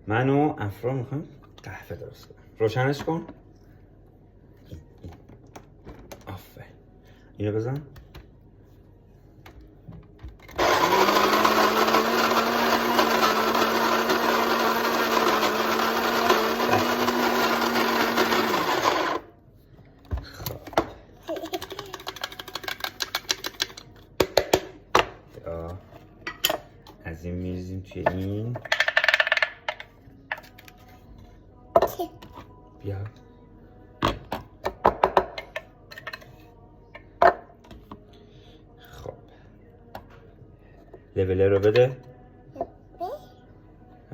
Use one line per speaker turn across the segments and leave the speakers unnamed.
من و افرا میخوایم قهوه درست کنم. روشنش کن. این. آفرین. اینو بزن. از این میریزیم توی این. بیا. خب لبله رو بده.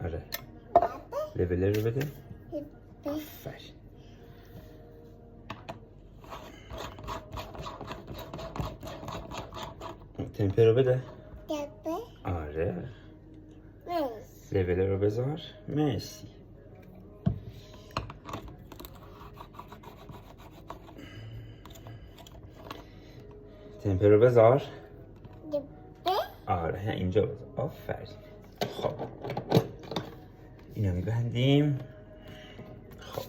آره لبله رو بده. آفرین. تمپه رو بده. آره لبله رو بذار. مرسی. تمپه رو بذار. آره اینجا بذار. آفرین. خب اینو میبندیم. خب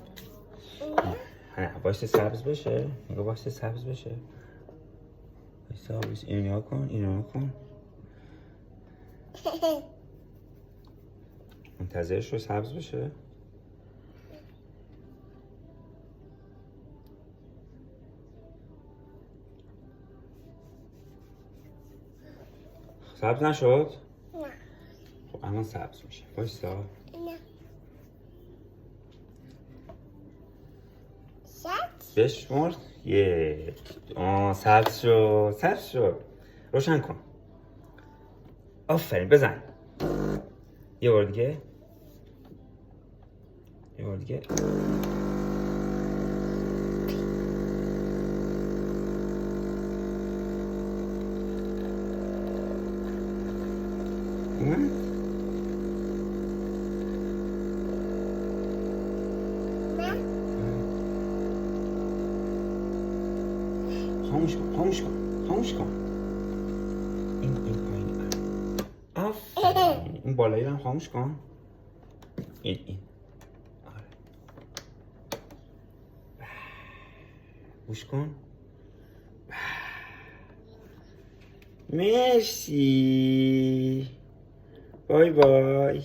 نه واسه سبز بشه. میگه واسه سبز بشه. واسه اینو نگاه کن. اینو نگاه کن. منتظرش رو سبز بشه. سبز نشد؟ نه. خب الان سبز میشه. وایسا. نه. سبز؟ بشمرد. یک. سبز شد. سبز شد. روشن کن. آفرین بزن. یه بار دیگه. یه بار دیگه. خاموش کن. خاموش کن. خاموش کن. این پایین. آفرین. این بالایی رو هم خاموش کن. این. آره. گوش کن. مرسی. بای بای.